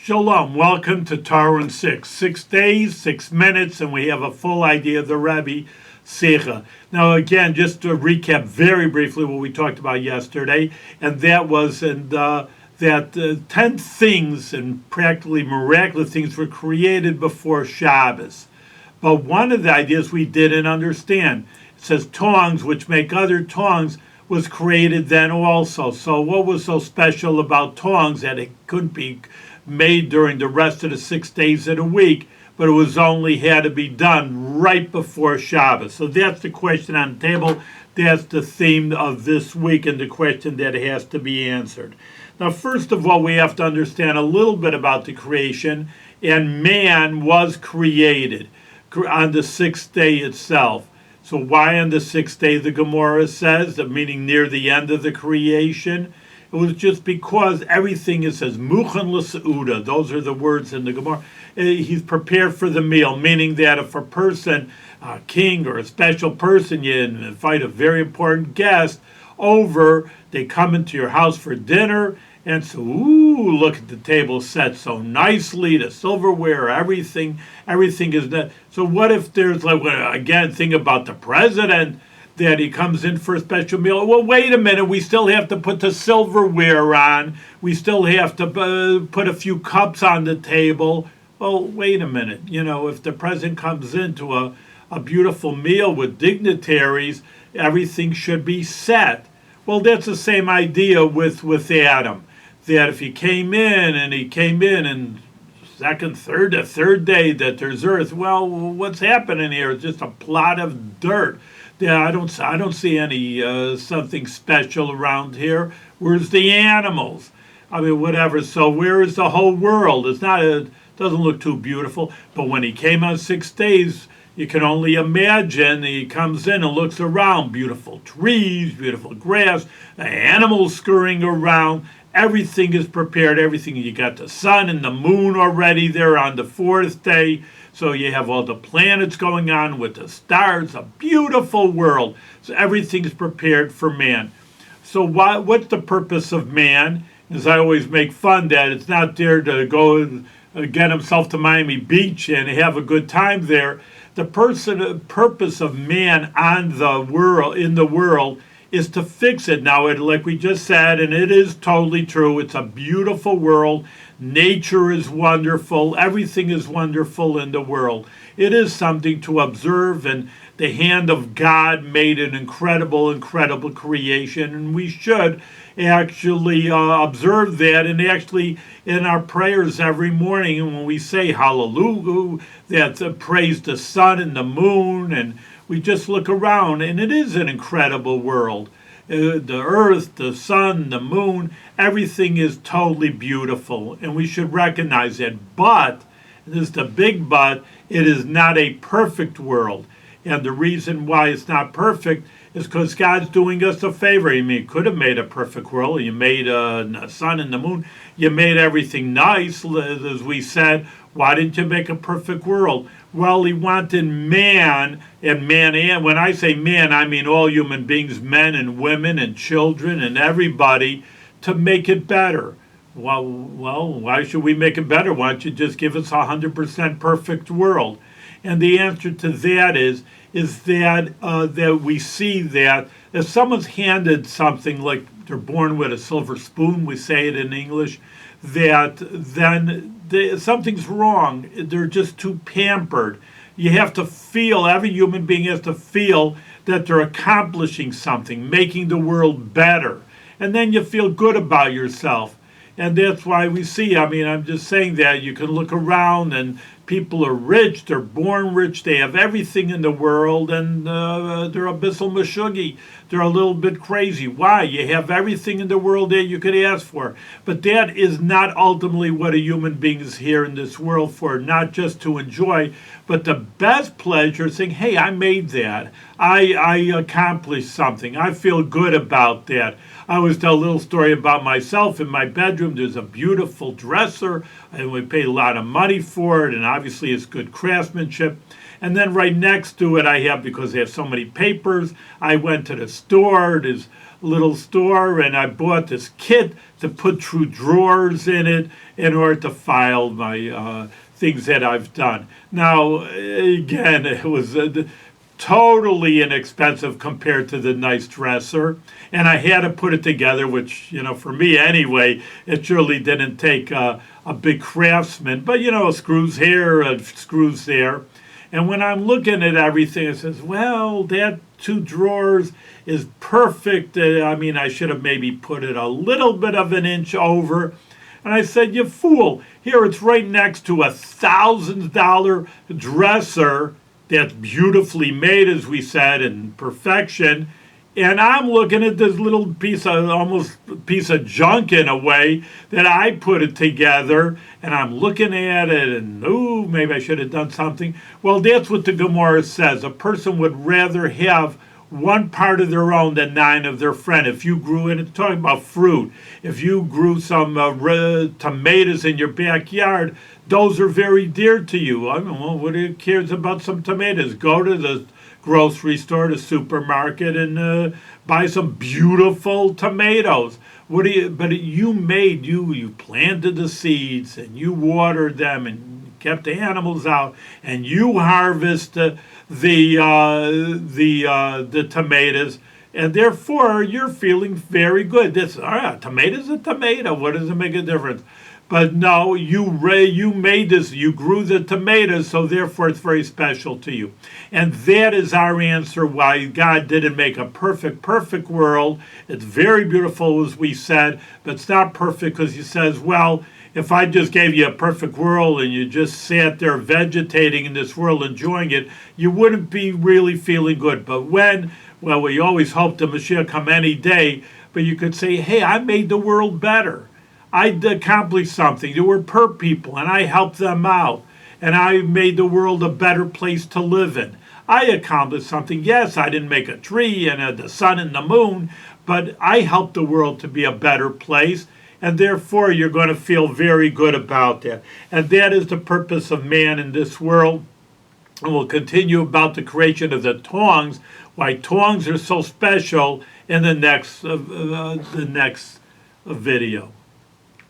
Shalom, welcome to Torah in 6. 6 days, 6 minutes, and we have a full idea of the Rebbe Sikha. Now again, just to recap very briefly what we talked about yesterday, and that was that 10 things and practically miraculous things were created before Shabbos. But one of the ideas we didn't understand, it says tongs, which make other tongs, was created then also. So what was so special about tongs that it couldn't be made during the rest of the 6 days of the week, but it was only had to be done right before Shabbos? So that's the question on the table. That's the theme of this week and the question that has to be answered. Now, first of all, we have to understand a little bit about the creation, and man was created on the 6th day itself. So why on the 6th day, the Gemara says, meaning near the end of the creation? It was just because everything, it says, Muchan l'seuda. Those are the words in the Gemara. He's prepared for the meal, meaning that if a person, a king or a special person, you invite a very important guest over, they come into your house for dinner, and so, look at the table set so nicely, the silverware, everything is that. So what if there's, like, again, think about the president, that he comes in for a special meal. Well, wait a minute, we still have to put the silverware on. We still have to put a few cups on the table. Well, wait a minute. If the president comes into a beautiful meal with dignitaries, everything should be set. Well, that's the same idea with Adam. That if he came in and the third day that there's earth, well, what's happening here? It's just a plot of dirt. Yeah, I don't see any something special around here. Where's the animals? I mean, whatever. So where is the whole world? It doesn't look too beautiful. But when he came on 6 days, you can only imagine. He comes in and looks around. Beautiful trees, beautiful grass, animals scurrying around. Everything is prepared. Everything. You got the sun and the moon already there on the 4th day. So you have all the planets going on with the stars, a beautiful world. So everything's prepared for man. So what's the purpose of man? As I always make fun that it's not there to go and get himself to Miami Beach and have a good time there. The purpose of man in the world, is to fix it. Now, like we just said, and it is totally true, it's a beautiful world. Nature is wonderful. Everything is wonderful in the world. It is something to observe, and the hand of God made an incredible, incredible creation, and we should actually observe that, and actually in our prayers every morning, and when we say hallelujah, that praise the sun and the moon, and we just look around, and it is an incredible world. The earth, the sun, the moon, everything is totally beautiful, and we should recognize that. But, this is the big but, it is not a perfect world. And the reason why it's not perfect is because God's doing us a favor. I mean, He could have made a perfect world. You made a sun and the moon. You made everything nice, as we said. Why didn't you make a perfect world? Well, He wanted man, and when I say man, I mean all human beings, men and women and children and everybody, to make it better. Well, why should we make it better? Why don't you just give us a 100% perfect world? And the answer to that is that we see that if someone's handed something, like they're born with a silver spoon, we say it in English, that then something's wrong. They're just too pampered. You have to feel, every human being has to feel that they're accomplishing something, making the world better. And then you feel good about yourself. And that's why we see, I mean, I'm just saying that you can look around and people are rich, they're born rich, they have everything in the world, and they're a bissel meshugi. They're a little bit crazy. Why? You have everything in the world that you could ask for. But that is not ultimately what a human being is here in this world for, not just to enjoy, but the best pleasure is saying, hey, I made that. I accomplished something. I feel good about that. I always tell a little story about myself. In my bedroom, there's a beautiful dresser, and we paid a lot of money for it, and obviously it's good craftsmanship. And then right next to it, I have, because I have so many papers, I went to the store. There's little store, and I bought this kit to put through drawers in it in order to file my things that I've done. Now, again, it was totally inexpensive compared to the nice dresser, and I had to put it together, which, for me anyway, it surely didn't take a big craftsman, but, screws here, screws there. And when I'm looking at everything, it says, well, that 2 drawers is perfect. I should have maybe put it a little bit of an inch over. And I said, you fool, here it's right next to $1,000 dresser that's beautifully made, as we said, in perfection. And I'm looking at this little piece of junk in a way that I put it together, and I'm looking at it, and ooh, maybe I should have done something. Well, that's what the Gemara says. A person would rather have one part of their own than 9 of their friend. If you grew, and it's talking about fruit, if you grew some tomatoes in your backyard, those are very dear to you. I mean, well, what cares about some tomatoes? Go to the grocery store, the supermarket, and buy some beautiful tomatoes. But you planted the seeds, and you watered them, and kept the animals out, and you harvest the tomatoes, and therefore you're feeling very good. Tomato's a tomato. What does it make a difference? But no, you made this, you grew the tomatoes, so therefore it's very special to you. And that is our answer why God didn't make a perfect world. It's very beautiful, as we said, but it's not perfect because he says, well, if I just gave you a perfect world and you just sat there vegetating in this world, enjoying it, you wouldn't be really feeling good. But we always hope the Mashiach come any day, but you could say, hey, I made the world better. I accomplished something. There were poor people, and I helped them out. And I made the world a better place to live in. I accomplished something. Yes, I didn't make a tree and the sun and the moon, but I helped the world to be a better place. And therefore, you're going to feel very good about that. And that is the purpose of man in this world. And we'll continue about the creation of the tongs, why tongs are so special in the next video.